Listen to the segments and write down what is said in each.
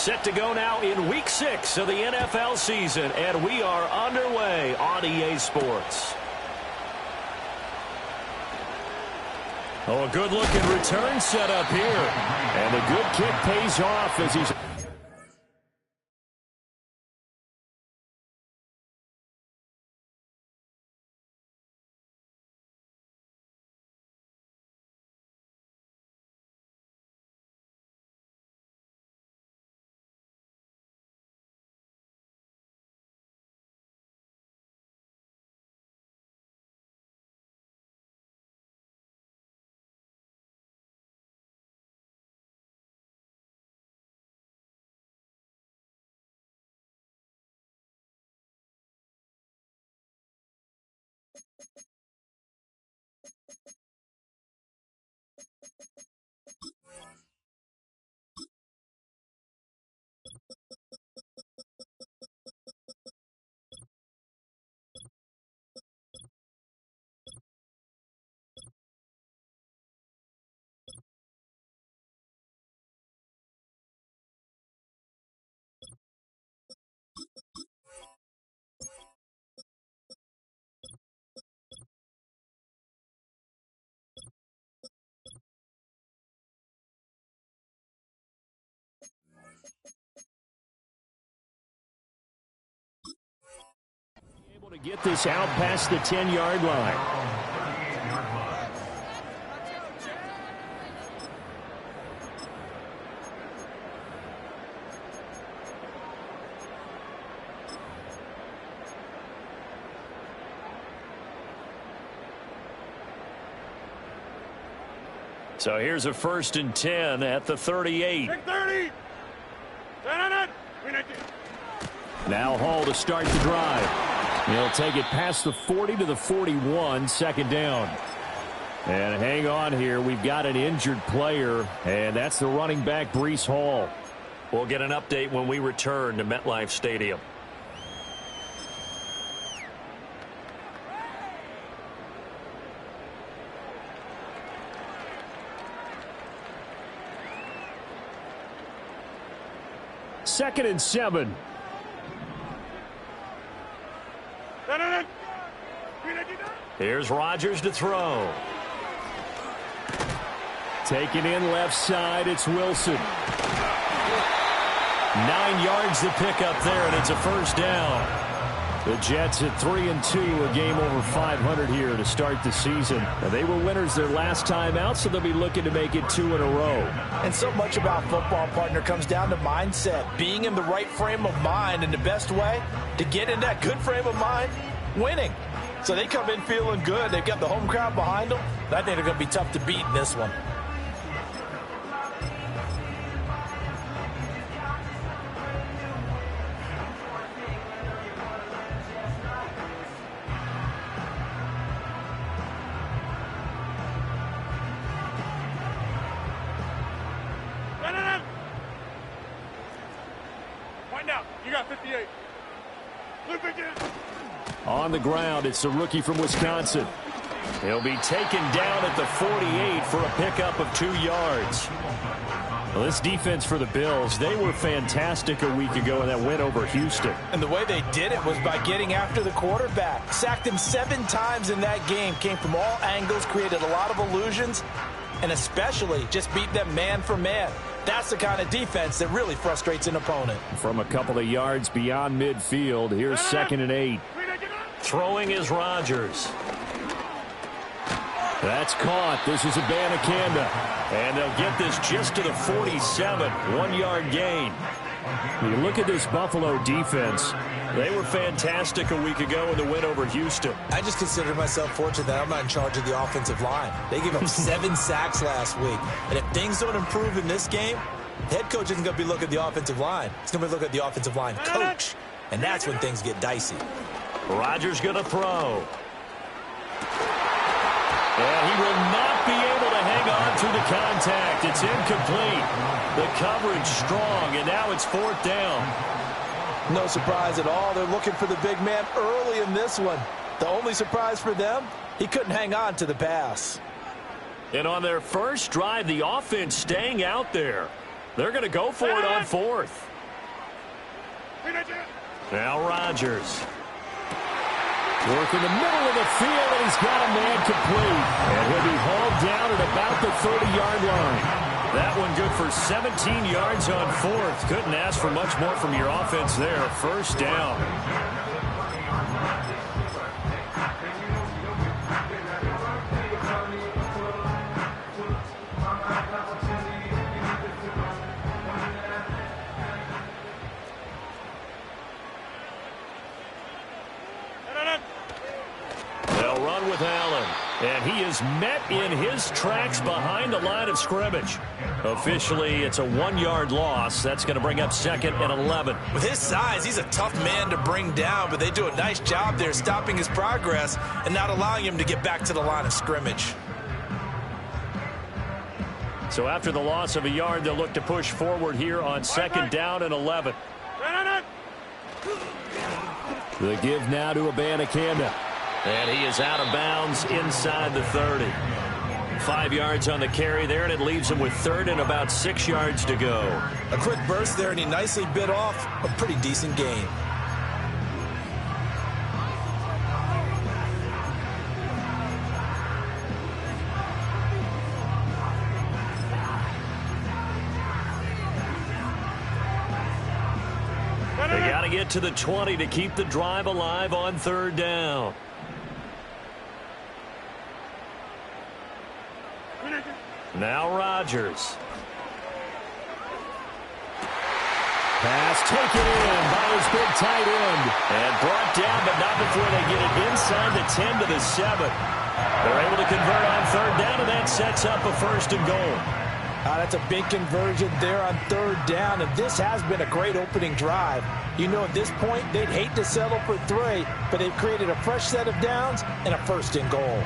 Set to go now in Week 6 of the NFL season, and we are underway on EA Sports. Oh, a good-looking return set up here. And the good kick pays off as he's... able to get this out past the 10-yard line. So here's a 1st and 10 at the 38. 30. Now Hall to start the drive. He'll take it past the 40 to the 41, 2nd down. And hang on here. We've got an injured player, and that's the running back, Breece Hall. We'll get an update when we return to MetLife Stadium. Second and 7. Here's Rodgers to throw. Taken in left side, it's Wilson. 9 yards to pick up there, and it's a 1st down. The Jets at 3-2, a game over 500 here to start the season. Now, they were winners their last time out, so they'll be looking to make it 2 in a row. And so much about football, partner, comes down to mindset. Being in the right frame of mind, and the best way to get in that good frame of mind, winning. So they come in feeling good. They've got the home crowd behind them. I think they're going to be tough to beat in this one. You got 58. On the ground, it's the rookie from Wisconsin. He'll be taken down at the 48 for a pickup of 2 yards. Well, this defense for the Bills, they were fantastic a week ago in that win over Houston. And the way they did it was by getting after the quarterback. Sacked him 7 times in that game. Came from all angles, created a lot of illusions, and especially just beat them man for man. That's the kind of defense that really frustrates an opponent. From a couple of yards beyond midfield, here's 2nd and 8. Throwing is Rodgers. That's caught. This is Abanikanda. And they'll get this just to the 47. 1-yard gain. You look at this Buffalo defense. They were fantastic a week ago in the win over Houston. I just consider myself fortunate that I'm not in charge of the offensive line. They gave up 7 sacks last week. And if things don't improve in this game, the head coach isn't going to be looking at the offensive line. He's going to be looking at the offensive line coach. And that's when things get dicey. Rodgers going to throw. And he will not be able to hang on through the contact. It's incomplete. The coverage strong, and now it's 4th down. No surprise at all. They're looking for the big man early in this one. The only surprise for them, he couldn't hang on to the pass. And on their first drive, the offense staying out there. They're going to go for it on 4th. Now Rodgers. Work in the middle of the field, and he's got a man complete. And he'll be hauled down at about the 30-yard line. That one good for 17 yards on fourth. Couldn't ask for much more from your offense there. First down. They'll run with Allen. And he is met in his tracks behind the line of scrimmage. Officially, it's a 1-yard loss. That's going to bring up 2nd and 11. With his size, he's a tough man to bring down, but they do a nice job there stopping his progress and not allowing him to get back to the line of scrimmage. So after the loss of a yard, they'll look to push forward here on 2nd down and 11. The give now to Abanikanda. And he is out of bounds inside the 30. 5 yards on the carry there, and it leaves him with 3rd and about 6 yards to go. A quick burst there, and he nicely bit off a pretty decent gain. They got to get to the 20 to keep the drive alive on 3rd down. Now Rodgers. Pass taken in by his big tight end. And brought down, but not before they get it inside the 10 to the 7. They're able to convert on 3rd down, and that sets up a 1st and goal. That's a big conversion there on 3rd down, and this has been a great opening drive. You know, at this point, they'd hate to settle for 3, but they've created a fresh set of downs and a 1st and goal.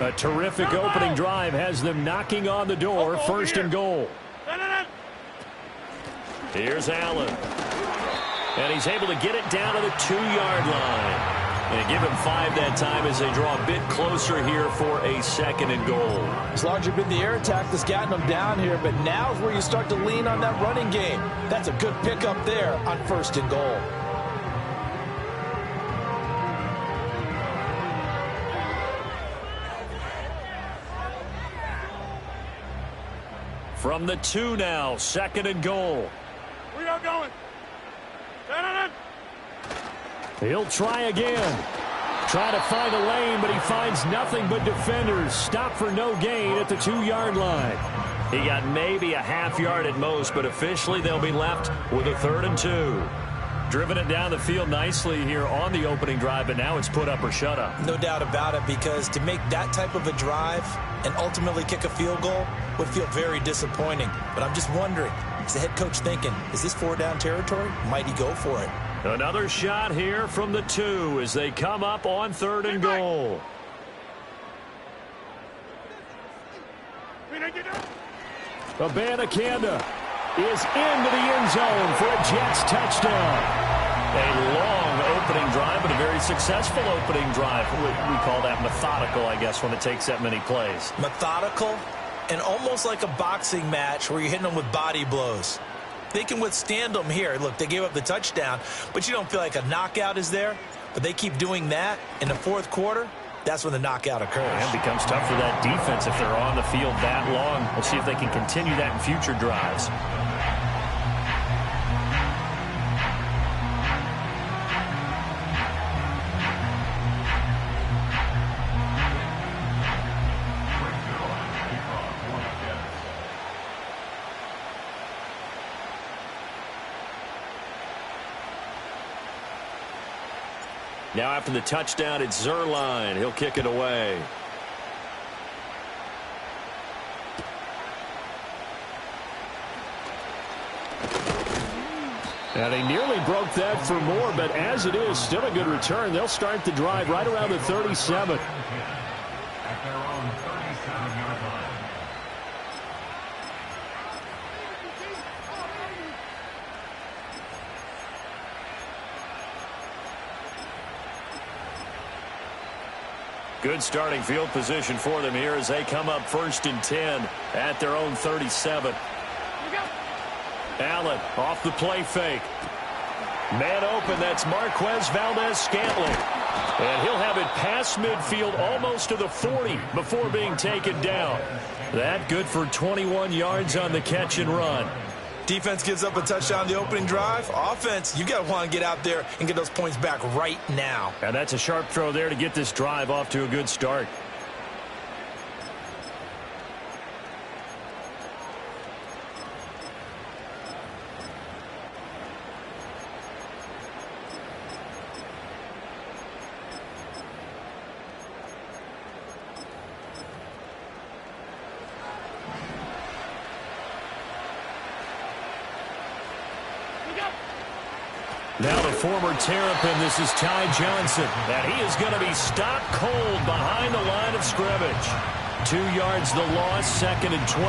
A terrific opening drive has them knocking on the door. 1st and goal. Here's Allen. And he's able to get it down to the 2-yard line. And give him 5 that time as they draw a bit closer here for a 2nd and goal. It's largely been the air attack that's gotten them down here, but now is where you start to lean on that running game. That's a good pickup there on 1st and goal. From the 2 now, 2nd and goal. We are going. He'll try again. Try to find a lane, but he finds nothing but defenders. Stop for no gain at the 2-yard line. He got maybe a half yard at most, but officially they'll be left with a 3rd and 2. Driven it down the field nicely here on the opening drive, but now it's put up or shut up. No doubt about it, because to make that type of a drive and ultimately kick a field goal would feel very disappointing. But I'm just wondering, is the head coach thinking, is this 4-down territory? Might he go for it? Another shot here from the 2 as they come up on 3rd and goal. Abanikanda is into the end zone for a Jets touchdown. A long opening drive, but a very successful opening drive. We call that methodical, I guess, when it takes that many plays. Methodical and almost like a boxing match where you're hitting them with body blows. They can withstand them here. Look, they gave up the touchdown, but you don't feel like a knockout is there. But they keep doing that in the 4th quarter. That's when the knockout occurs. And it becomes tough for that defense if they're on the field that long. We'll see if they can continue that in future drives. Now after the touchdown, it's Zerline. He'll kick it away. And they nearly broke that for more, but as it is, still a good return. They'll start the drive right around the 37. Good starting field position for them here as they come up 1st and 10 at their own 37. Allen off the play fake. Man open, that's Marquez Valdez-Scantling. And he'll have it past midfield almost to the 40 before being taken down. That good for 21 yards on the catch and run. Defense gives up a touchdown the opening drive. Offense, you got to want to get out there and get those points back right now. And that's a sharp throw there to get this drive off to a good start. Now the former Terrapin, this is Ty Johnson. And he is going to be stopped cold behind the line of scrimmage. 2 yards the loss, 2nd and 12.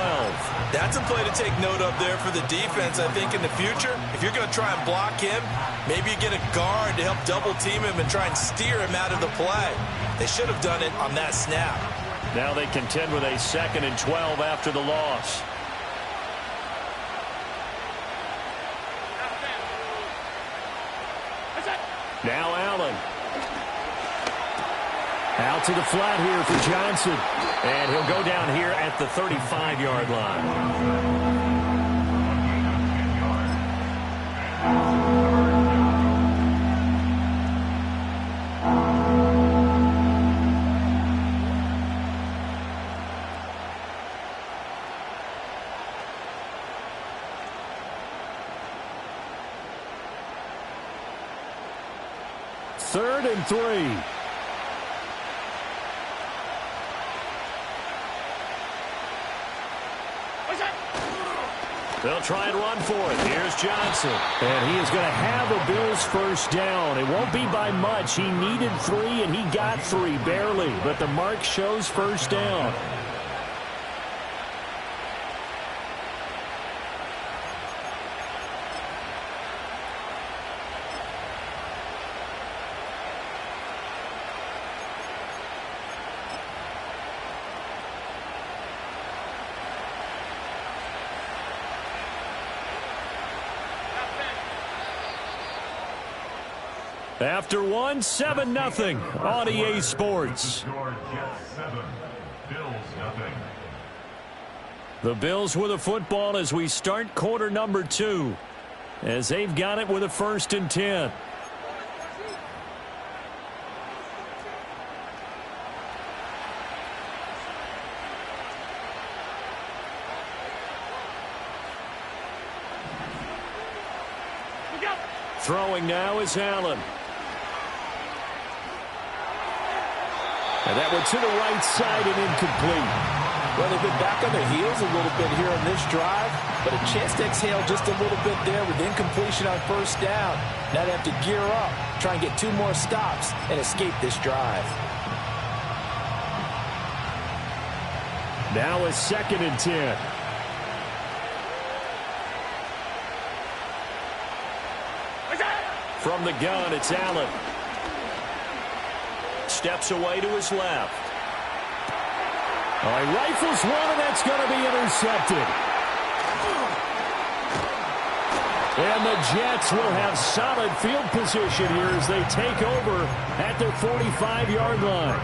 That's a play to take note of there for the defense, I think, in the future. If you're going to try and block him, maybe you get a guard to help double team him and try and steer him out of the play. They should have done it on that snap. Now they contend with a 2nd and 12 after the loss. Now Allen. Out to the flat here for Johnson. And he'll go down here at the 35-yard line. Third and 3. They'll try and run for it. Here's Johnson. And he is going to have a Bills first down. It won't be by much. He needed 3, and he got 3, barely. But the mark shows first down. After 1, 7-0 on EA Sports. The Bills with a football as we start quarter number 2. As they've got it with a 1st and 10. Throwing now is Allen. And that one to the right side and incomplete. Well, they've been back on their heels a little bit here on this drive, but a chance to exhale just a little bit there with incompletion on first down. Now they have to gear up, try and get 2 more stops, and escape this drive. Now a 2nd and 10. From the gun, it's Allen. Steps away to his left. He rifles one, and that's going to be intercepted. And the Jets will have solid field position here as they take over at their 45-yard line.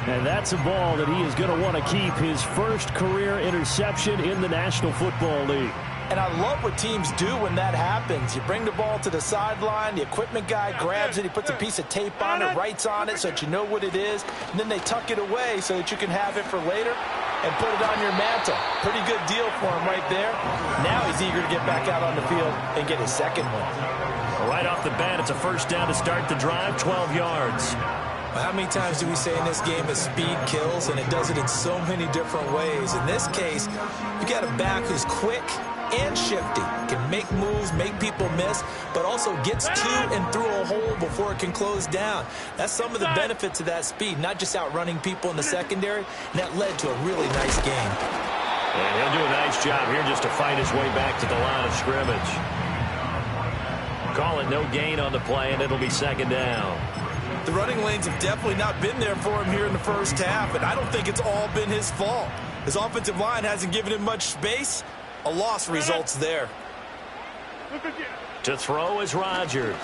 And that's a ball that he is going to want to keep, his first career interception in the National Football League. And I love what teams do when that happens. You bring the ball to the sideline, the equipment guy grabs it, he puts a piece of tape on it, writes on it so that you know what it is, and then they tuck it away so that you can have it for later and put it on your mantle. Pretty good deal for him right there. Now he's eager to get back out on the field and get his second one. Right off the bat, it's a first down to start the drive, 12 yards. Well, how many times do we say in this game that speed kills, and it does it in so many different ways? In this case, you got a back who's quick and shifty, can make moves, make people miss, but also gets to and through a hole before it can close down. That's some of the benefits of that speed, not just outrunning people in the secondary, and that led to a really nice game. And he'll do a nice job here just to fight his way back to the line of scrimmage. Call it no gain on the play, and it'll be 2nd down. The running lanes have definitely not been there for him here in the first half, and I don't think it's all been his fault. His offensive line hasn't given him much space. A loss results there. To throw is Rodgers.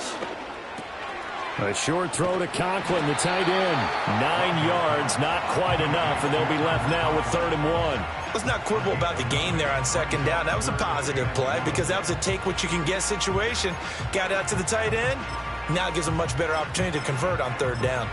A short throw to Conklin, the tight end. 9 yards, not quite enough, and they'll be left now with 3rd and 1. Let's not quibble about the gain there on 2nd down. That was a positive play because that was a take-what-you-can-get situation. Got out to the tight end. Now gives him a much better opportunity to convert on 3rd down.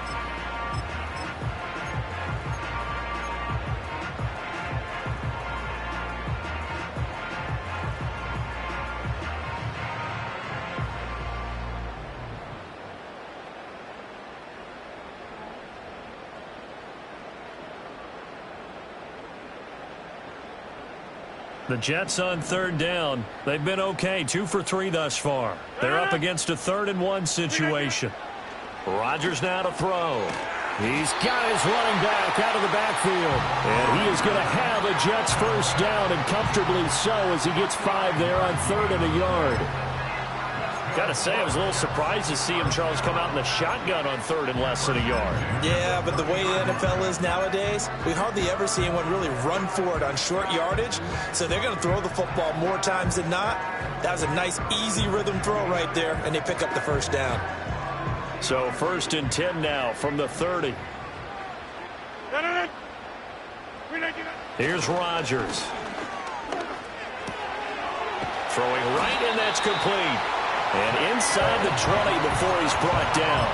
The Jets on 3rd down. They've been okay, 2 for 3 thus far. They're up against a 3rd and 1 situation. Rodgers now to throw. He's got his running back out of the backfield. And he is going to have a Jets first down, and comfortably so, as he gets 5 there on 3rd and a yard. Got to say, I was a little surprised to see him, Charles, come out in the shotgun on 3rd and less than a yard. Yeah, but the way the NFL is nowadays, we hardly ever see anyone really run for it on short yardage. So they're going to throw the football more times than not. That was a nice, easy rhythm throw right there, and they pick up the first down. So 1st and 10 now from the 30. Here's Rodgers. Throwing right, and that's complete. And inside the 20 before he's brought down.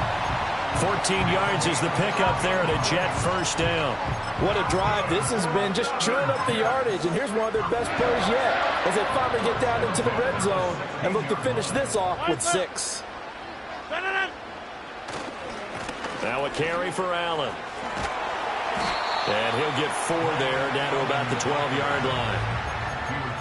14 yards is the pickup there at a Jet first down. What a drive this has been, just chewing up the yardage. And here's one of their best plays yet as they finally get down into the red zone and look to finish this off with 6. Now a carry for Allen. And he'll get 4 there, down to about the 12-yard line.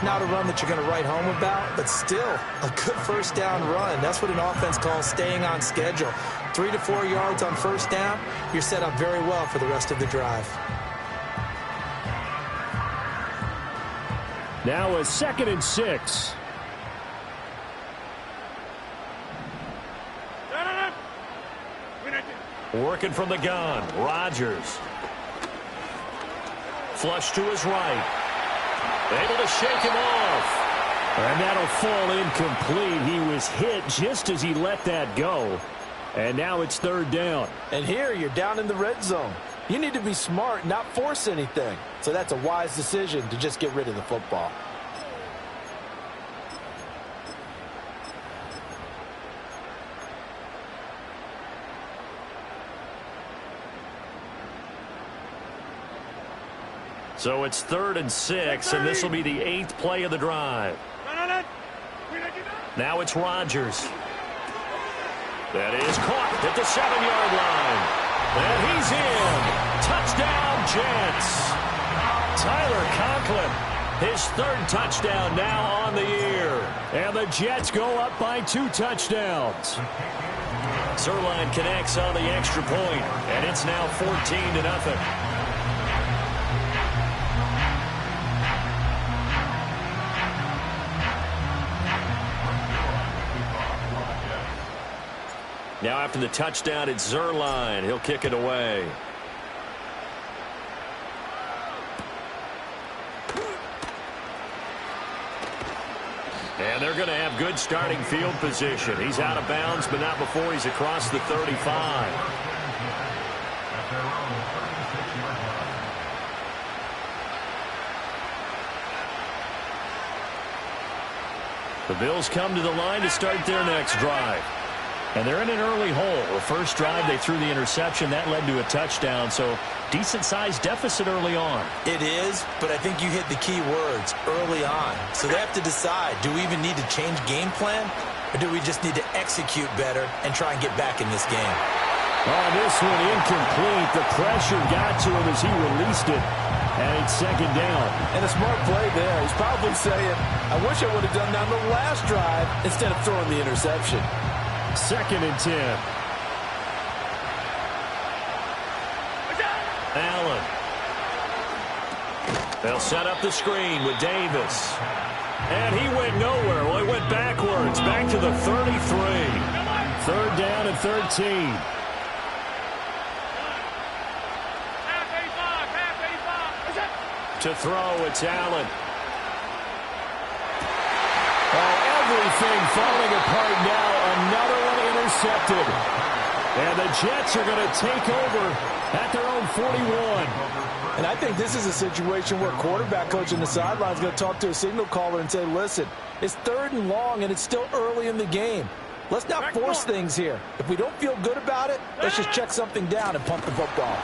Not a run that you're going to write home about, but still a good first down run. That's what an offense calls staying on schedule. 3 to 4 yards on first down, you're set up very well for the rest of the drive. Now a 2nd and 6. Working from the gun, Rodgers. Flush to his right. Able to shake him off. And that'll fall incomplete. He was hit just as he let that go. And now it's 3rd down. And here you're down in the red zone. You need to be smart, not force anything. So that's a wise decision to just get rid of the football. So it's 3rd and 6, and this will be the 8th play of the drive. Now it's Rodgers. That is caught at the 7-yard line. And he's in. Touchdown, Jets. Tyler Conklin, his 3rd touchdown now on the year. And the Jets go up by 2 touchdowns. Zerline connects on the extra point, and it's now 14-0. Now after the touchdown, it's Zerline. He'll kick it away. And they're going to have good starting field position. He's out of bounds, but not before he's across the 35. The Bills come to the line to start their next drive. And they're in an early hole. The first drive, they threw the interception. That led to a touchdown, so decent-sized deficit early on. It is, but I think you hit the key words, early on. So they have to decide, do we even need to change game plan, or do we just need to execute better and try and get back in this game? Oh, this one incomplete. The pressure got to him as he released it. And it's 2nd down. And a smart play there. He's probably saying, I wish I would have done that on the last drive instead of throwing the interception. 2nd and 10. Allen. They'll set up the screen with Davis. And he went nowhere. Well, he went backwards, back to the 33. 3rd down and 13. To throw, it's Allen. Oh, everything falling apart now. Another one intercepted. And the Jets are going to take over at their own 41. And I think this is a situation where quarterback coach on the sideline is going to talk to a signal caller and say, listen, it's 3rd and long, and it's still early in the game. Let's not force things here. If we don't feel good about it, let's just check something down and punt the football.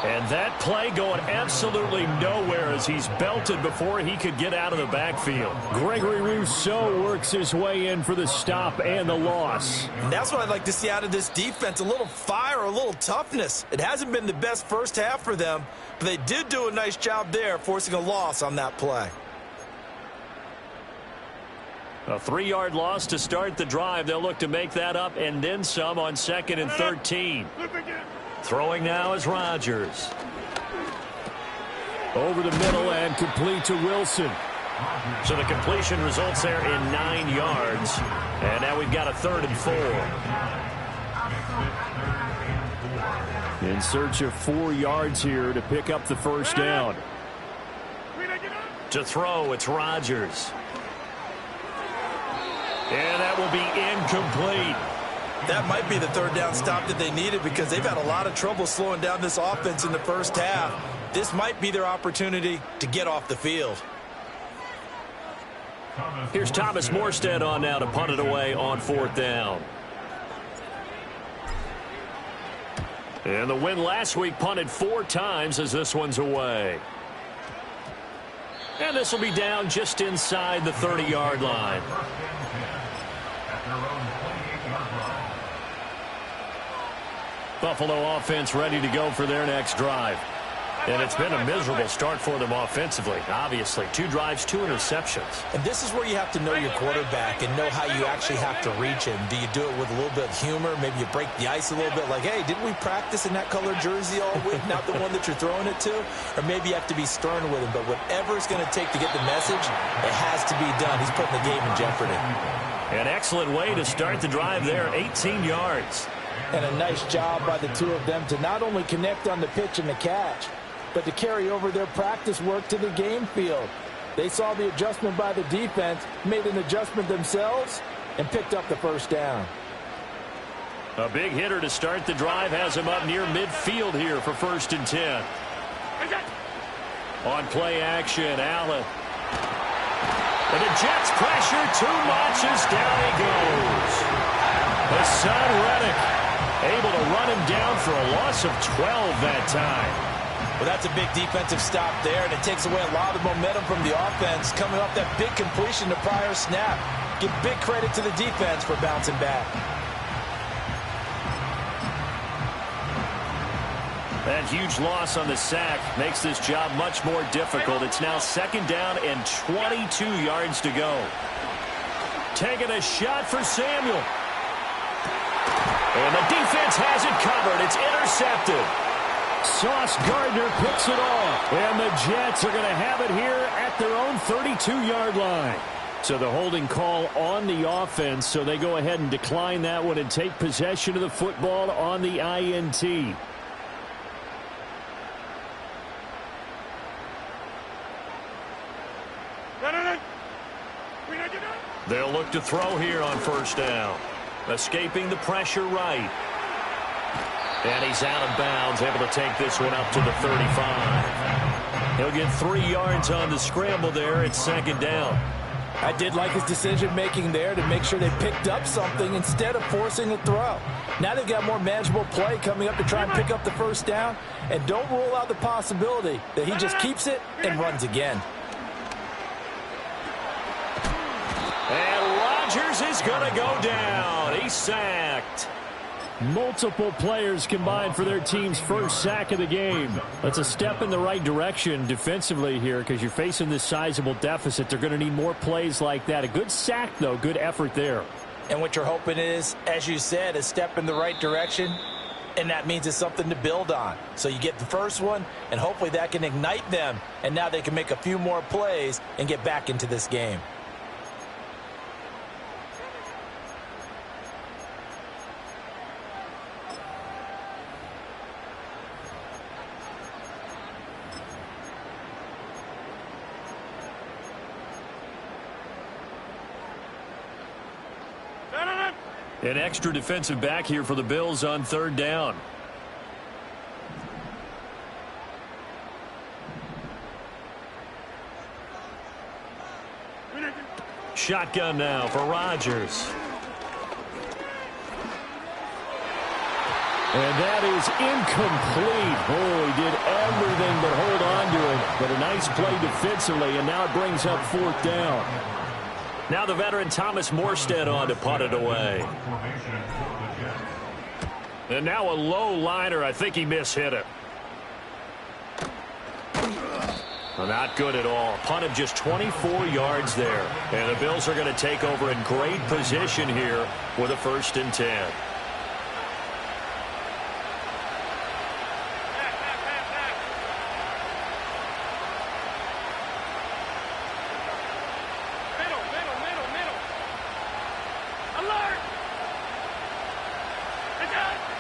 And that play going absolutely nowhere as he's belted before he could get out of the backfield. Gregory Rousseau works his way in for the stop and the loss. And that's what I'd like to see out of this defense, a little fire, a little toughness. It hasn't been the best first half for them, but they did do a nice job there forcing a loss on that play. A 3-yard loss to start the drive. They'll look to make that up and then some on 2nd and 13. Throwing now is Rodgers. Over the middle and complete to Wilson. So the completion results there in 9 yards. And now we've got a 3rd and 4. In search of 4 yards here to pick up the first down. To throw, it's Rodgers. And that will be incomplete. That might be the 3rd down stop that they needed because they've had a lot of trouble slowing down this offense in the first half. This might be their opportunity to get off the field. Here's Thomas Morstead on now to punt it away on 4th down. And the win last week punted 4 times as this one's away. And this will be down just inside the 30-yard line. Buffalo offense ready to go for their next drive. And it's been a miserable start for them offensively, obviously. 2 drives, 2 interceptions. And this is where you have to know your quarterback and know how you actually have to reach him. Do you do it with a little bit of humor? Maybe you break the ice a little bit like, hey, didn't we practice in that color jersey all week, not the one that you're throwing it to? Or maybe you have to be stern with him. But whatever it's going to take to get the message, it has to be done. He's putting the game in jeopardy. An excellent way to start the drive there, 18 yards. And a nice job by the two of them to not only connect on the pitch and the catch, but to carry over their practice work to the game field. They saw the adjustment by the defense, made an adjustment themselves, and picked up the first down. A big hitter to start the drive has him up near midfield here for 1st and 10. On play action, Allen. And the Jets pressure too much as down he goes. Hassan Reddick able to run him down for a loss of 12 that time. Well, that's a big defensive stop there, and it takes away a lot of momentum from the offense coming off that big completion to prior snap. Give big credit to the defense for bouncing back. That huge loss on the sack makes this job much more difficult. It's now 2nd down and 22 yards to go. Taking a shot for Samuel. And the defense has it covered. It's intercepted. Sauce Gardner picks it off. And the Jets are going to have it here at their own 32-yard line. So the holding call on the offense, so they go ahead and decline that one and take possession of the football on the INT. They'll look to throw here on 1st down. Escaping the pressure right. And he's out of bounds, able to take this one up to the 35. He'll get 3 yards on the scramble there. It's 2nd down. I did like his decision-making there to make sure they picked up something instead of forcing a throw. Now they've got more manageable play coming up to try and pick up the first down. And don't rule out the possibility that he just keeps it and runs again. And Rodgers is going to go down. He's sacked. Multiple players combined for their team's first sack of the game. That's a step in the right direction defensively here because you're facing this sizable deficit. They're going to need more plays like that. A good sack, though. Good effort there. And what you're hoping is, as you said, a step in the right direction, and that means it's something to build on. So you get the first one, and hopefully that can ignite them, and now they can make a few more plays and get back into this game. An extra defensive back here for the Bills on third down. Shotgun now for Rodgers. And that is incomplete. Oh, he did everything but hold on to it. But a nice play defensively, and now it brings up fourth down. Now the veteran Thomas Morstead on to punt it away. And now a low liner. I think he mishit it. Well, not good at all. Punt of just 24 yards there. And the Bills are going to take over in great position here with a 1st and 10.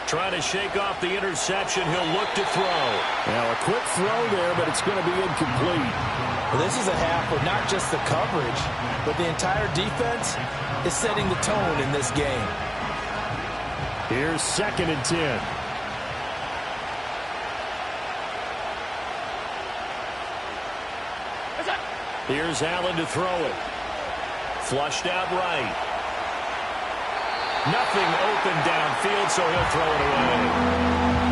Trying to shake off the interception. He'll look to throw. Now a quick throw there, but it's going to be incomplete. Well, this is a half where not just the coverage, but the entire defense is setting the tone in this game. Here's 2nd and 10. Here's Allen to throw it. Flushed out right. Nothing open downfield, so he'll throw it away.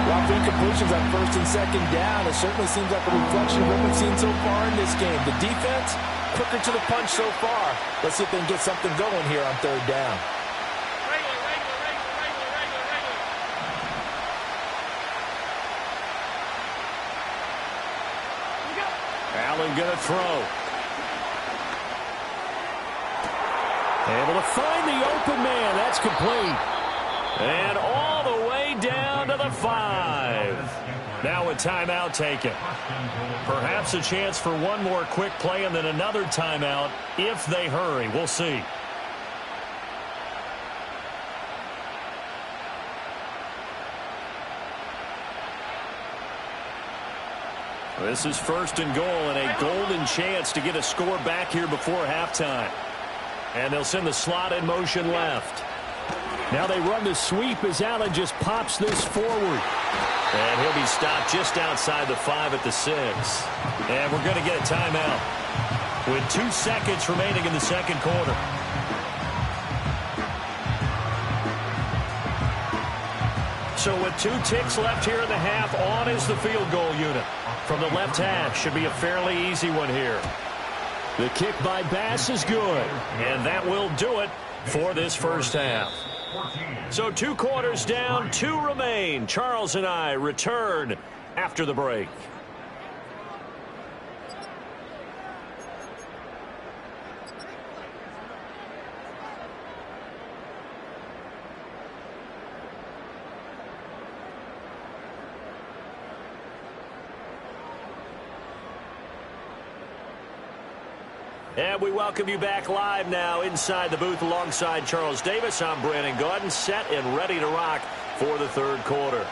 Well, the incompletions on 1st and 2nd down, it certainly seems like a reflection of what we've seen so far in this game. The defense, quicker to the punch so far. Let's see if they can get something going here on 3rd down. Allen going to throw. Able to find the open man. That's complete. And all the way down to the 5. Now a timeout taken. Perhaps a chance for one more quick play and then another timeout if they hurry. We'll see. This is 1st and goal and a golden chance to get a score back here before halftime. And they'll send the slot in motion left. Now they run the sweep as Allen just pops this forward. And he'll be stopped just outside the 5 at the 6. And we're going to get a timeout with 2 seconds remaining in the 2nd quarter. So with 2 ticks left here in the half, on is the field goal unit. From the left hash, should be a fairly easy one here. The kick by Bass is good. And that will do it for this 1st half. So 2 quarters down, 2 remain. Charles and I return after the break. And we welcome you back live now inside the booth alongside Charles Davis. I'm Brandon Gaudin, set and ready to rock for the 3rd quarter.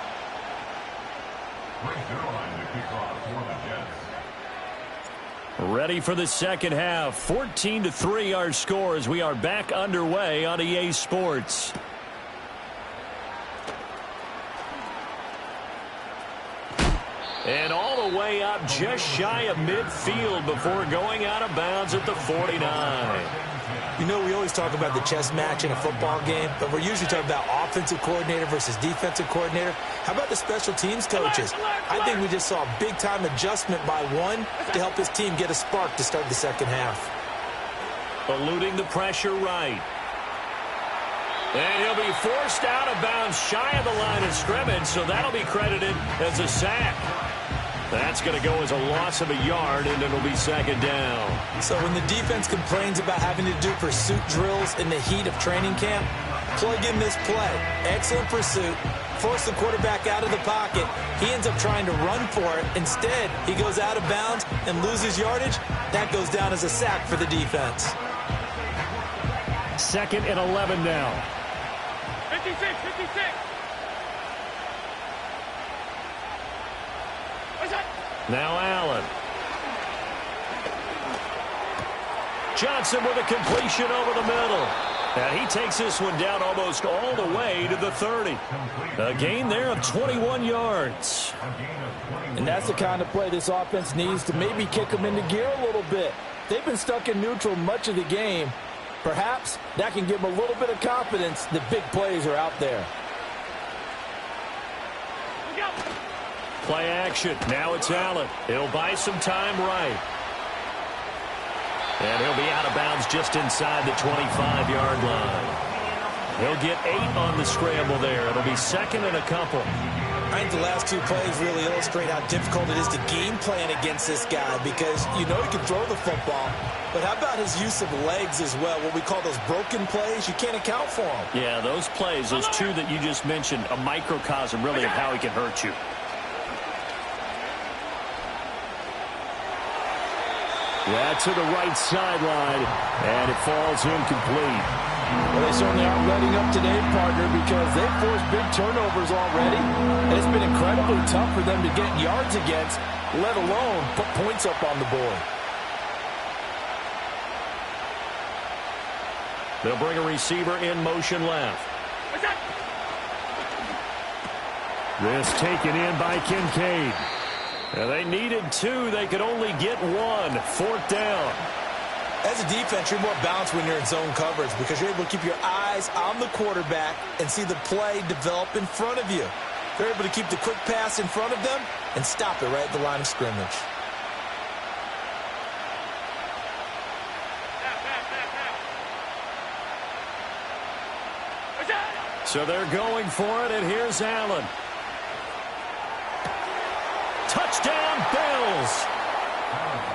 Ready for the 2nd half. 14-3 our score as we are back underway on EA Sports. And all the way up just shy of midfield before going out of bounds at the 49. You know, we always talk about the chess match in a football game, but we're usually talking about offensive coordinator versus defensive coordinator. How about the special teams coaches? I think we just saw a big-time adjustment by one to help his team get a spark to start the 2nd half. Eluding the pressure right. And he'll be forced out of bounds shy of the line of scrimmage, so that'll be credited as a sack. That's going to go as a loss of a yard, and it'll be 2nd down. So when the defense complains about having to do pursuit drills in the heat of training camp, plug in this play. Excellent pursuit. Force the quarterback out of the pocket. He ends up trying to run for it. Instead, he goes out of bounds and loses yardage. That goes down as a sack for the defense. 2nd and 11 now. 56, 56. Now Allen. Johnson with a completion over the middle. And he takes this one down almost all the way to the 30. A gain there of 21 yards. And that's the kind of play this offense needs to maybe kick them into gear a little bit. They've been stuck in neutral much of the game. Perhaps that can give them a little bit of confidence that big plays are out there. Play action. Now it's Allen. He'll buy some time right. And he'll be out of bounds just inside the 25-yard line. He'll get 8 on the scramble there. It'll be second and a couple. I think the last two plays really illustrate how difficult it is to game plan against this guy because you know he can throw the football. But how about his use of legs as well? What we call those broken plays, you can't account for them. Yeah, those plays, those two that you just mentioned, a microcosm really of how he can hurt you. Yeah, to the right sideline, and it falls incomplete. Well, they certainly aren't letting up today, partner, because they've forced big turnovers already. And it's been incredibly tough for them to get yards against, let alone put points up on the board. They'll bring a receiver in motion left. This taken in by Kincaid. And they needed 2. They could only get 1. 4th down. As a defense, you're more balanced when you're in zone coverage because you're able to keep your eyes on the quarterback and see the play develop in front of you. They're able to keep the quick pass in front of them and stop it right at the line of scrimmage. So they're going for it, and here's Allen. Touchdown, Bills!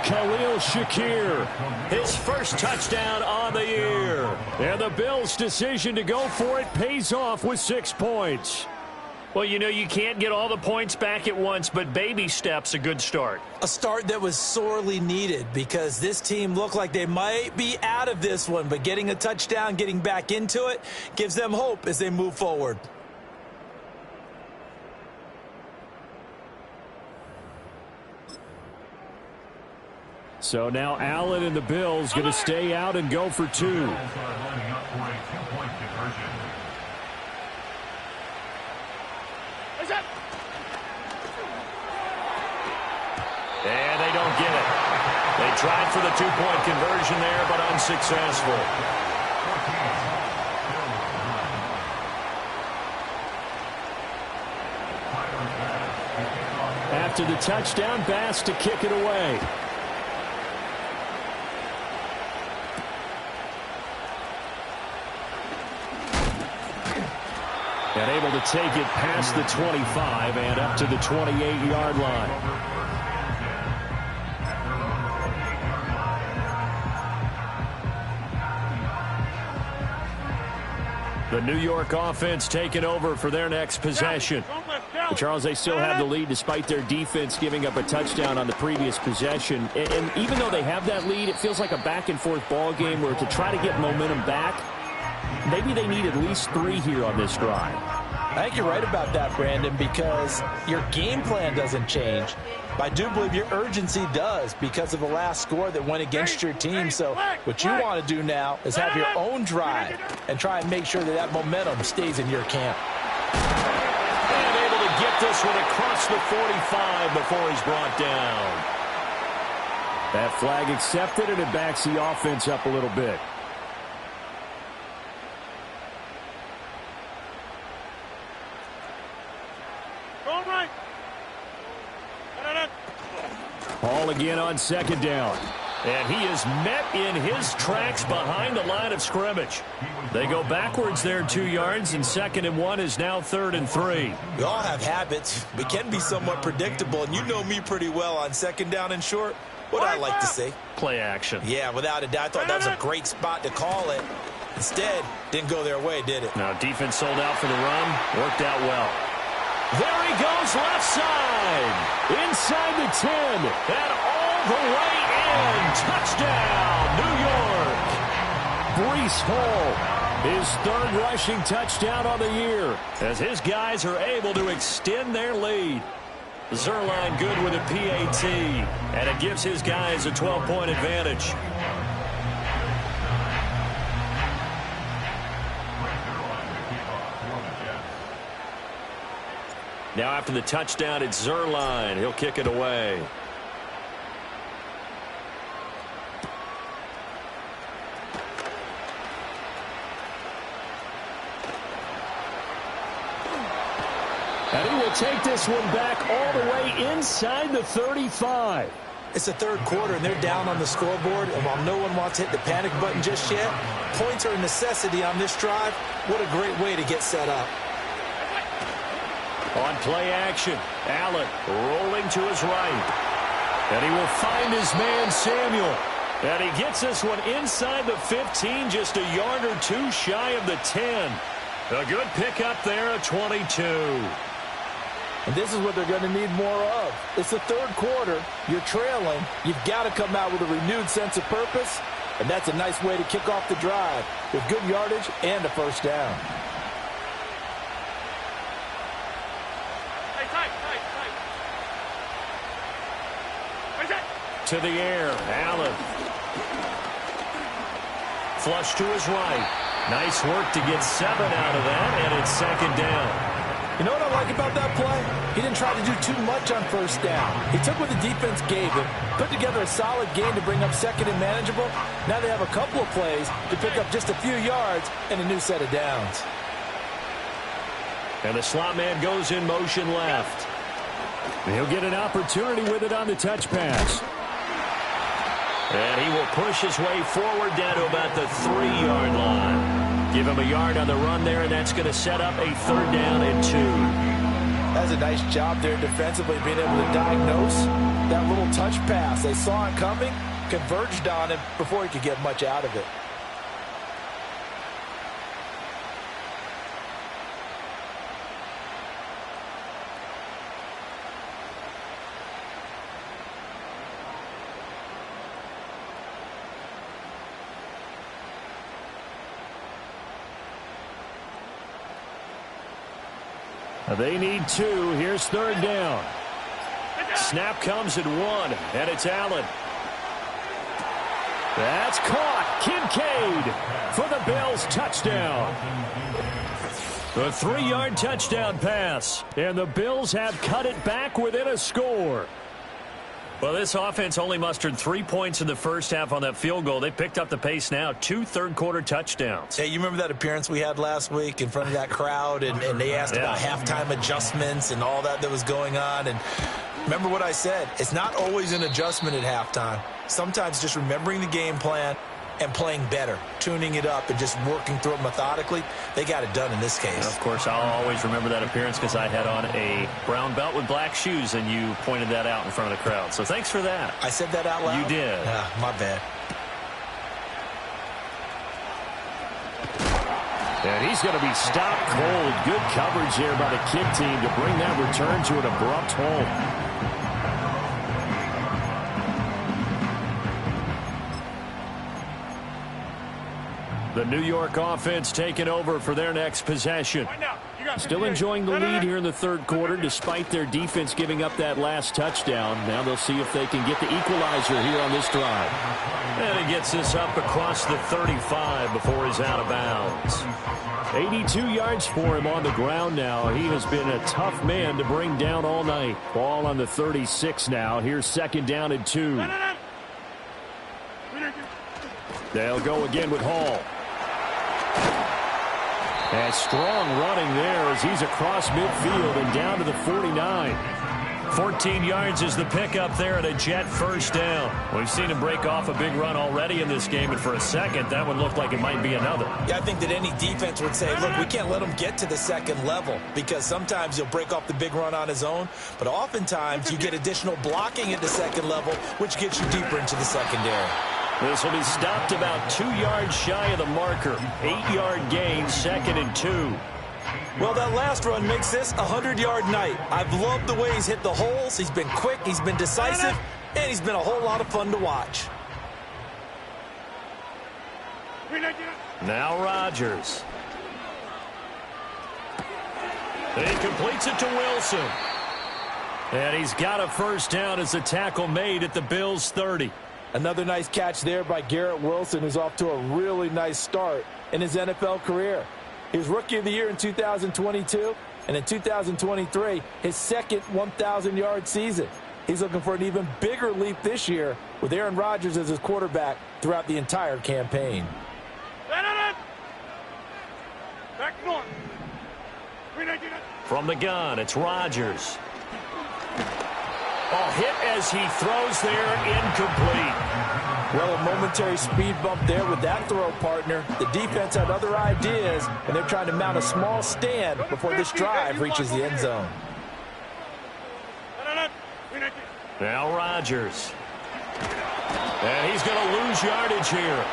Khalil Shakir, his first touchdown on the year. And the Bills' decision to go for it pays off with 6 points. Well, you know, you can't get all the points back at once, but baby steps a good start. A start that was sorely needed because this team looked like they might be out of this one, but getting a touchdown, getting back into it, gives them hope as they move forward. So now Allen and the Bills going to stay out and go for 2. And they don't get it. They tried for the 2-point conversion there, but unsuccessful. After the touchdown, Bass to kick it away. And able to take it past the 25 and up to the 28-yard line. The New York offense taking over for their next possession. But Charles, they still have the lead despite their defense giving up a touchdown on the previous possession. And even though they have that lead, it feels like a back-and-forth ball game where to try to get momentum back, maybe they need at least 3 here on this drive. I think you're right about that, Brandon, because your game plan doesn't change. But I do believe your urgency does because of the last score that went against your team. So what you want to do now is have your own drive and try and make sure that that momentum stays in your camp. And able to get this one across the 45 before he's brought down. That flag accepted, and it backs the offense up a little bit. Ball again on 2nd down. And he is met in his tracks behind the line of scrimmage. They go backwards there 2 yards, and 2nd and 1 is now 3rd and 3. We all have habits. We can be somewhat predictable, and you know me pretty well on 2nd down and short. What I like to see. Play action. Yeah, without a doubt. I thought that was a great spot to call it. Instead, didn't go their way, did it? Now, defense sold out for the run. Worked out well. There he goes left side. Inside the 10. And all the way in. Touchdown, New York. Breece Hall, his 3rd rushing touchdown on the year, as his guys are able to extend their lead. Zerline good with a PAT, and it gives his guys a 12-point advantage. Now after the touchdown, it's Zerline. He'll kick it away. And he will take this one back all the way inside the 35. It's the third quarter, and they're down on the scoreboard. And while no one wants to hit the panic button just yet, points are a necessity on this drive. What a great way to get set up. On play action, Allen rolling to his right. And he will find his man, Samuel. And he gets this one inside the 15, just a yard or two shy of the 10. A good pickup there, a 22. And this is what they're going to need more of. It's the third quarter. You're trailing. You've got to come out with a renewed sense of purpose. And that's a nice way to kick off the drive with good yardage and a first down. Hey, tight. To the air, Allen. Flush to his right. Nice work to get 7 out of that, and it's second down. You know what I like about that play? He didn't try to do too much on first down. He took what the defense gave him, put together a solid game to bring up second and manageable. Now they have a couple of plays to pick up just a few yards and a new set of downs. And the slot man goes in motion left. He'll get an opportunity with it on the touch pass. And he will push his way forward down to about the 3-yard line. Give him a yard on the run there, and that's going to set up a third down and 2. That's a nice job there defensively, being able to diagnose that little touch pass. They saw it coming, converged on him before he could get much out of it. They need 2. Here's third down. Snap comes at 1, and it's Allen. That's caught. Kincaid for the Bills touchdown. The 3-yard touchdown pass, and the Bills have cut it back within a score. Well, this offense only mustered 3 points in the first half on that field goal. They picked up the pace now. 2 third-quarter touchdowns. Hey, you remember that appearance we had last week in front of that crowd, and they asked about halftime adjustments and all that was going on. And remember what I said. It's not always an adjustment at halftime. Sometimes just remembering the game plan and playing better, tuning it up and just working through it methodically. They got it done in this case. And of course, I'll always remember that appearance because I had on a brown belt with black shoes, and you pointed that out in front of the crowd. So thanks for that. I said that out loud? You did. My bad. And he's going to be stopped cold. Good coverage there by the kick team to bring that return to an abrupt halt. The New York offense taking over for their next possession. Still enjoying the lead here in the third quarter despite their defense giving up that last touchdown. Now they'll see if they can get the equalizer here on this drive. And he gets this up across the 35 before he's out of bounds. 82 yards for him on the ground now. He has been a tough man to bring down all night. Ball on the 36 now. Here's second down and 2. They'll go again with Hall. And strong running there as he's across midfield and down to the 49. 14 yards is the pickup there at a Jet first down. We've seen him break off a big run already in this game, and for a second, that would look like it might be another. Yeah, I think that any defense would say, look, we can't let him get to the second level because sometimes he'll break off the big run on his own, but oftentimes you get additional blocking at the second level, which gets you deeper into the secondary. This will be stopped about 2 yards shy of the marker. 8-yard gain, second and 2. Well, that last run makes this a 100-yard night. I've loved the way he's hit the holes. He's been quick, he's been decisive, and he's been a whole lot of fun to watch. Now Rodgers. He completes it to Wilson. And he's got a first down as the tackle made at the Bills' 30. Another nice catch there by Garrett Wilson, who's off to a really nice start in his NFL career. He was Rookie of the Year in 2022. And in 2023, his second 1,000-yard season. He's looking for an even bigger leap this year with Aaron Rodgers as his quarterback throughout the entire campaign. From the gun, it's Rodgers. Oh, hit as he throws there, incomplete. Well, a momentary speed bump there with that throw, partner. The defense had other ideas, and they're trying to mount a small stand before this drive reaches the end zone. Now Rodgers. And he's going to lose yardage here,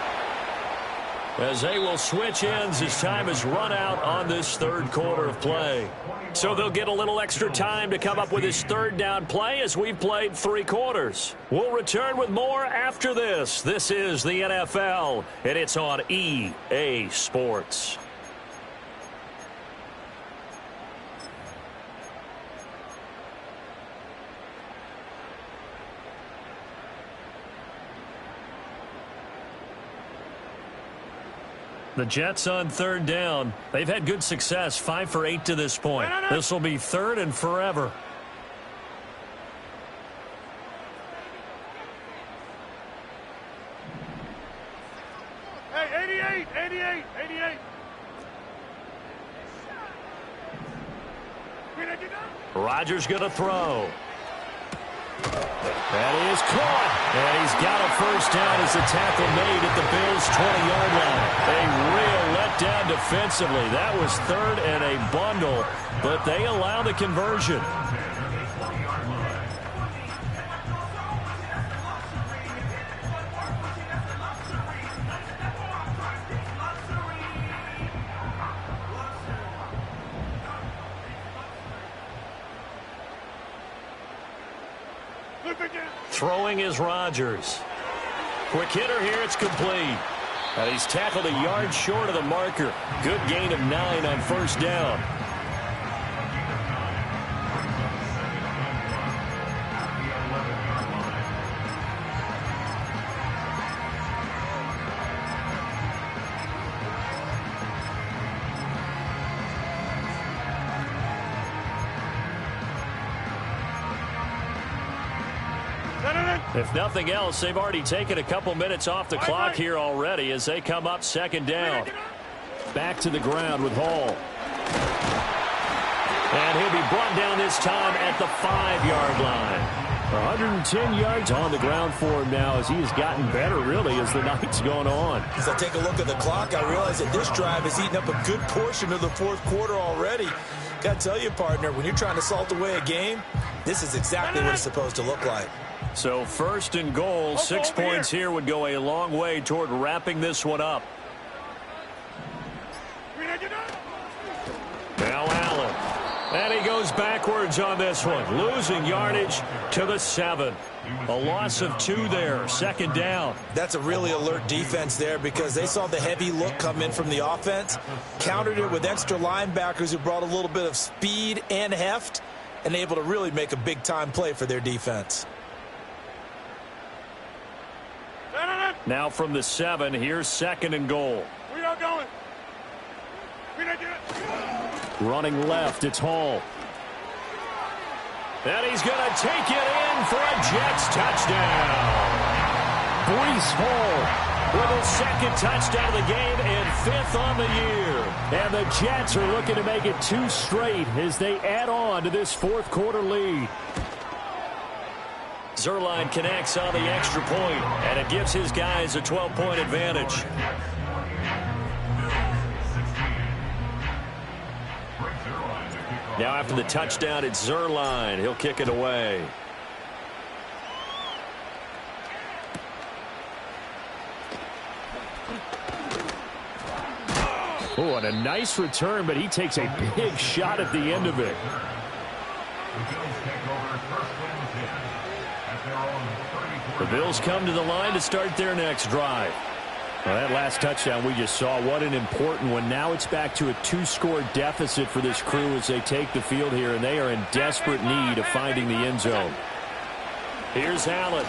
as they will switch ends as time is run out on this third quarter of play. So they'll get a little extra time to come up with his third down play as we've played 3 quarters. We'll return with more after this. This is the NFL, and it's on EA Sports. The Jets on third down. They've had good success, 5 for 8 to this point. This will be third and forever. Hey, 88. Rodgers going to throw. That is caught. And he's got a first down as the tackle made at the Bills' 20-yard line. A real letdown defensively. That was third and a bundle, but they allow the conversion. Throwing is Rodgers. Quick hitter here, it's complete. And he's tackled a yard short of the marker. Good gain of 9 on first down. If nothing else, they've already taken a couple minutes off the clock here already as they come up second down. Back to the ground with Hall. And he'll be brought down this time at the 5-yard line. 110 yards on the ground for him now as he has gotten better, really, as the night's gone on. As I take a look at the clock, I realize that this drive has eaten up a good portion of the fourth quarter already. Got to tell you, partner, when you're trying to salt away a game, this is exactly what it's supposed to look like. So first and goal, 6 points here would go a long way toward wrapping this one up. Now Allen. And he goes backwards on this one, losing yardage to the 7. A loss of 2 there, second down. That's a really alert defense there because they saw the heavy look come in from the offense, countered it with extra linebackers who brought a little bit of speed and heft, and able to really make a big-time play for their defense. Now from the 7, here's second and goal. We are going. Running left, it's Hall. And he's going to take it in for a Jets touchdown. Breece Hall with his second touchdown of the game and 5th on the year. And the Jets are looking to make it 2 straight as they add on to this fourth quarter lead. Zuerlein connects on the extra point, and it gives his guys a 12-point advantage. Now after the touchdown, it's Zuerlein. He'll kick it away. Oh, and a nice return, but he takes a big shot at the end of it. The Bills come to the line to start their next drive. Well, that last touchdown we just saw, what an important one. Now it's back to a 2-score deficit for this crew as they take the field here, and they are in desperate need of finding the end zone. Here's Allen.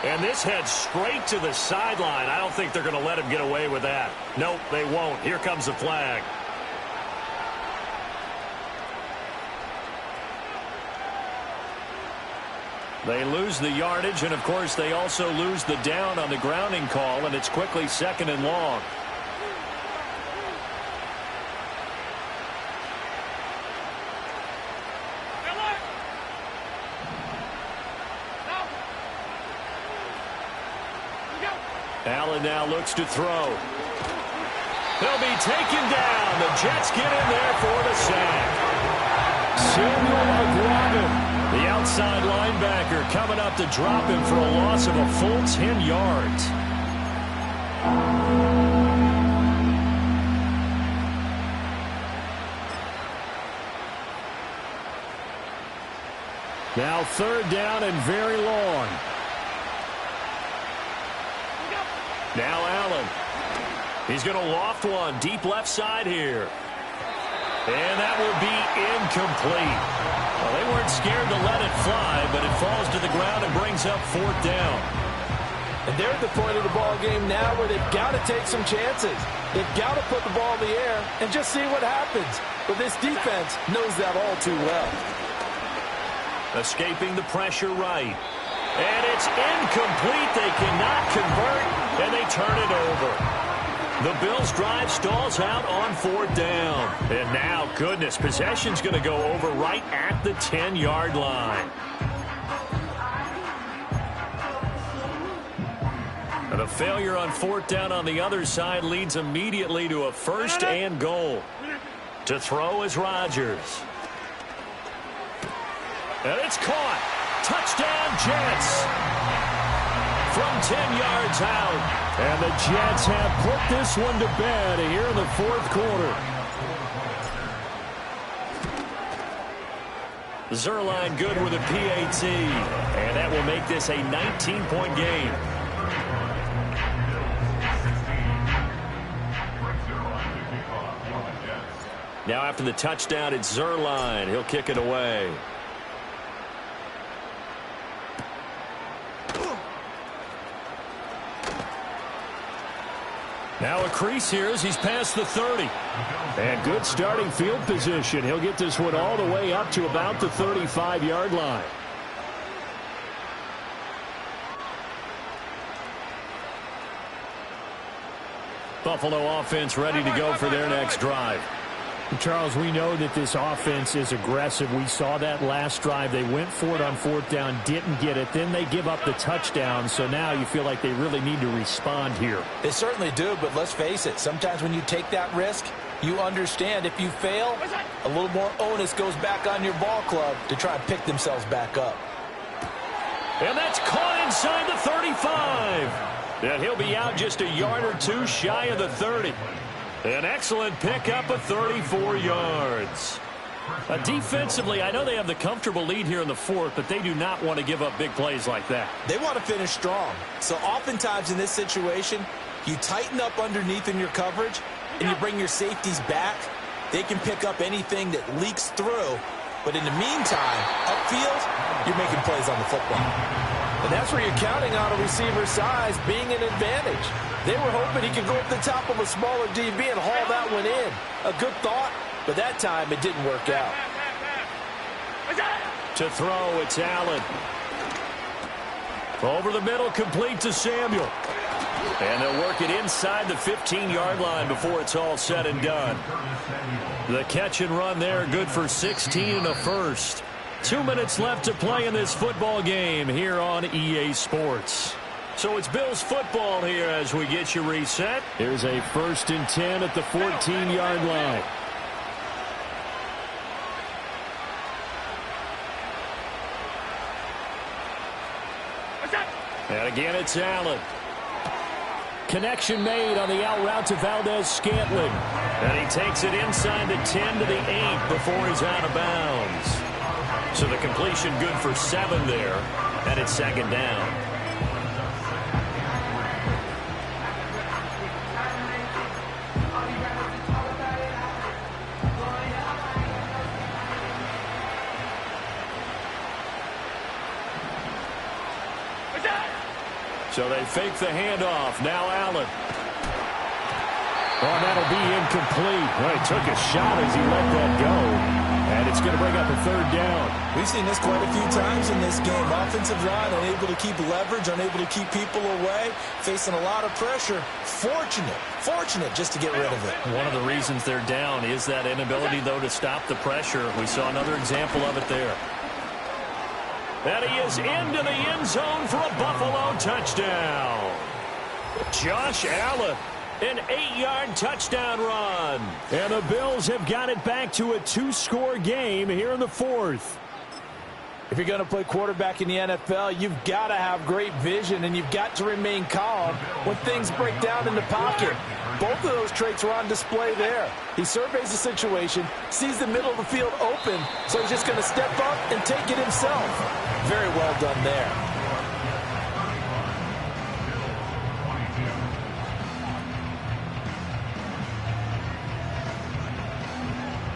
And this heads straight to the sideline. I don't think they're going to let him get away with that. Nope, they won't. Here comes the flag. They lose the yardage, and, of course, they also lose the down on the grounding call, and it's quickly 2nd and long. Allen now looks to throw. He'll be taken down. The Jets get in there for the sack. Samuel McLaughlin, the outside linebacker, coming up to drop him for a loss of a full 10 yards. now 3rd down and very long. Now Allen. He's going to loft one deep left side here. And that will be incomplete. Well, they weren't scared to let it fly, but it falls to the ground and brings up 4th down. And they're at the point of the ball game now where they've got to take some chances. They've got to put the ball in the air and just see what happens. But this defense knows that all too well. Escaping the pressure right. And it's incomplete. They cannot convert, and they turn it over. The Bills' drive stalls out on 4th down. And now, goodness, possession's going to go over right at the 10-yard line. And a failure on 4th down on the other side leads immediately to a 1st and goal. To throw is Rodgers. And it's caught. Touchdown, Jets. From 10 yards out. And the Jets have put this one to bed here in the 4th quarter. Zerline good with a PAT. And that will make this a 19-point game. Now after the touchdown, it's Zerline. He'll kick it away. Now a crease here as he's past the 30. And good starting field position. He'll get this one all the way up to about the 35-yard line. Buffalo offense ready to go for their next drive. Charles, we know that this offense is aggressive. We saw that last drive. They went for it on 4th down, didn't get it. Then they give up the touchdown. So now you feel like they really need to respond here. They certainly do, but let's face it. Sometimes when you take that risk, you understand if you fail, a little more onus goes back on your ball club to try and pick themselves back up. And that's caught inside the 35. And he'll be out just a yard or two shy of the 30. An excellent pickup of 34 yards. Defensively, I know they have the comfortable lead here in the 4th, but they do not want to give up big plays like that. They want to finish strong. So oftentimes in this situation, you tighten up underneath in your coverage, and you bring your safeties back. They can pick up anything that leaks through. But in the meantime, upfield, you're making plays on the football. And that's where you're counting on a receiver's size being an advantage. They were hoping he could go up the top of a smaller DB and haul that one in. A good thought, but that time it didn't work out. To throw, it's Allen. Over the middle, complete to Samuel. And they'll work it inside the 15-yard line before it's all said and done. The catch and run there, good for 16 and a first. 2 minutes left to play in this football game here on EA Sports. So it's Bills football here as we get you reset. Here's a 1st and 10 at the 14-yard line. And again, it's Allen. Connection made on the out route to Valdez-Scantling. And he takes it inside the 10 to the 8 before he's out of bounds. So the completion good for 7 there, and it's 2nd down. So they fake the handoff. Now Allen. Oh, that'll be incomplete. Well, he took a shot as he let that go. And it's going to bring up a third down. We've seen this quite a few times in this game. Offensive line unable to keep leverage, unable to keep people away, facing a lot of pressure. Fortunate just to get rid of it. One of the reasons they're down is that inability, though, to stop the pressure. We saw another example of it there. And he is into the end zone for a Buffalo touchdown. Josh Allen. An 8-yard touchdown run. And the Bills have got it back to a 2-score game here in the fourth. If you're going to play quarterback in the NFL, you've got to have great vision, and you've got to remain calm when things break down in the pocket. Both of those traits were on display there. He surveys the situation, sees the middle of the field open, so he's just going to step up and take it himself. Very well done there.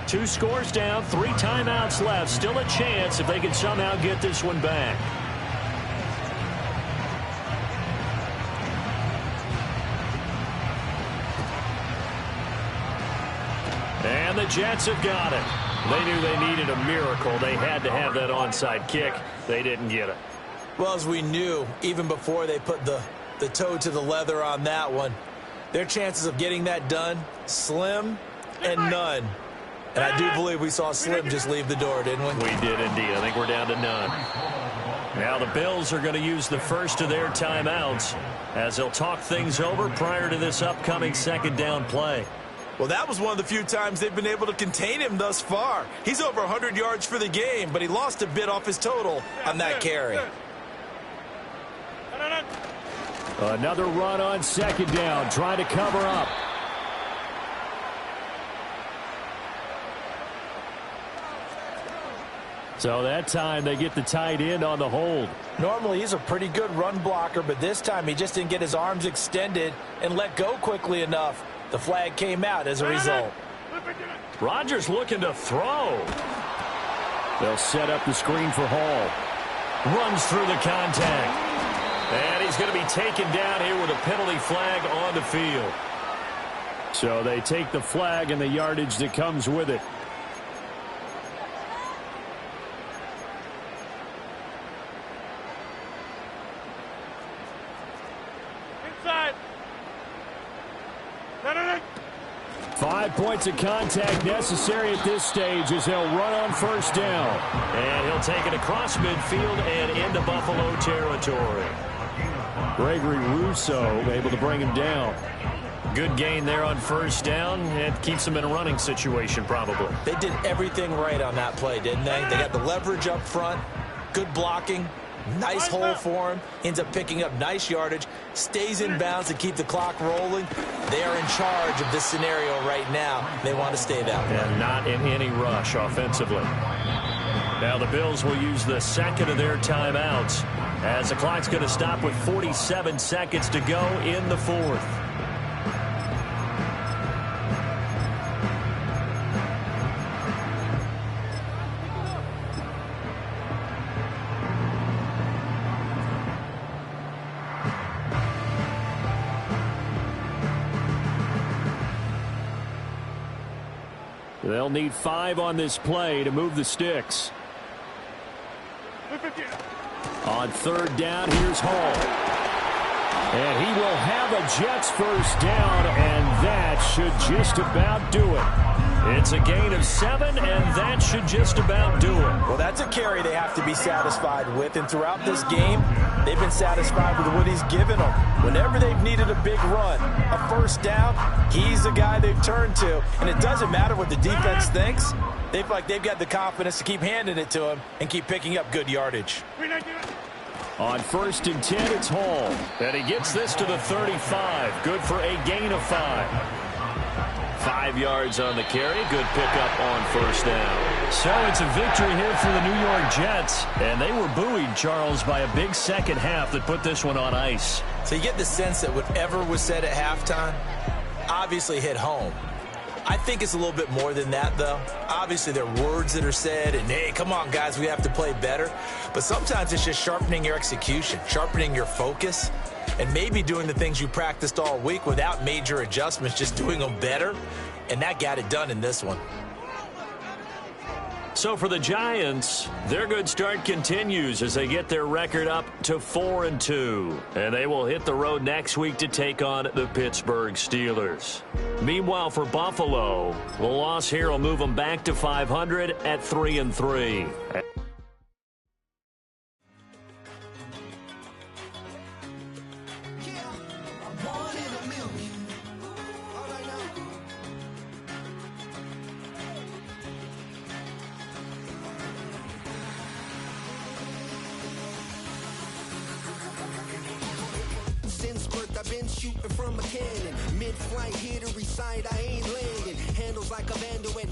Two scores down, 3 timeouts left. Still a chance if they can somehow get this one back. And the Jets have got it. They knew they needed a miracle. They had to have that onside kick. They didn't get it. Well, as we knew, even before they put the toe to the leather on that one, their chances of getting that done, slim and none. And I do believe we saw Slim just leave the door, didn't we? We did indeed. I think we're down to none. Now the Bills are going to use the first of their timeouts as they'll talk things over prior to this upcoming second down play. Well, that was one of the few times they've been able to contain him thus far. He's over 100 yards for the game, but he lost a bit off his total on that carry. Another run on second down, trying to cover up. So that time they get the tight end on the hold. Normally he's a pretty good run blocker, but this time he just didn't get his arms extended and let go quickly enough. The flag came out as a result. Rodgers looking to throw. They'll set up the screen for Hall. Runs through the contact. And he's going to be taken down here with a penalty flag on the field. So they take the flag and the yardage that comes with it. Inside. 5 points of contact necessary at this stage as they'll run on first down. And he'll take it across midfield and into Buffalo territory. Gregory Rousseau able to bring him down. Good gain there on first down. It keeps them in a running situation probably. They did everything right on that play, didn't they? They got the leverage up front, good blocking, nice hole for him, ends up picking up nice yardage, stays in bounds to keep the clock rolling. They are in charge of this scenario right now. They want to stay that way. And not in any rush offensively. Now the Bills will use the second of their timeouts as the clock's going to stop with 47 seconds to go in the fourth. They'll need 5 on this play to move the sticks. On third down, here's Hall. And he will have a Jets first down, and that should just about do it. It's a gain of 7, and that should just about do it. Well, that's a carry they have to be satisfied with, and throughout this game, they've been satisfied with what he's given them. Whenever they've needed a big run, a first down, he's the guy they've turned to. And it doesn't matter what the defense thinks. They feel like they've got the confidence to keep handing it to him and keep picking up good yardage. On first and 10, it's Hall. And he gets this to the 35. Good for a gain of 5. 5 yards on the carry. Good pickup on first down. So it's a victory here for the New York Jets. And they were buoyed, Charles, by a big second half that put this one on ice. So you get the sense that whatever was said at halftime obviously hit home. I think it's a little bit more than that, though. Obviously, there are words that are said, and, hey, come on, guys, we have to play better. But sometimes it's just sharpening your execution, sharpening your focus. and maybe doing the things you practiced all week without major adjustments, just doing them better, and that got it done in this one. So for the Giants, their good start continues as they get their record up to 4-2. And they will hit the road next week to take on the Pittsburgh Steelers. Meanwhile, for Buffalo, the loss here will move them back to 500 at 3-3. Since birth, I've been shooting from a cannon. Mid-flight, here to recite, I ain't landing. Handles like a vandal at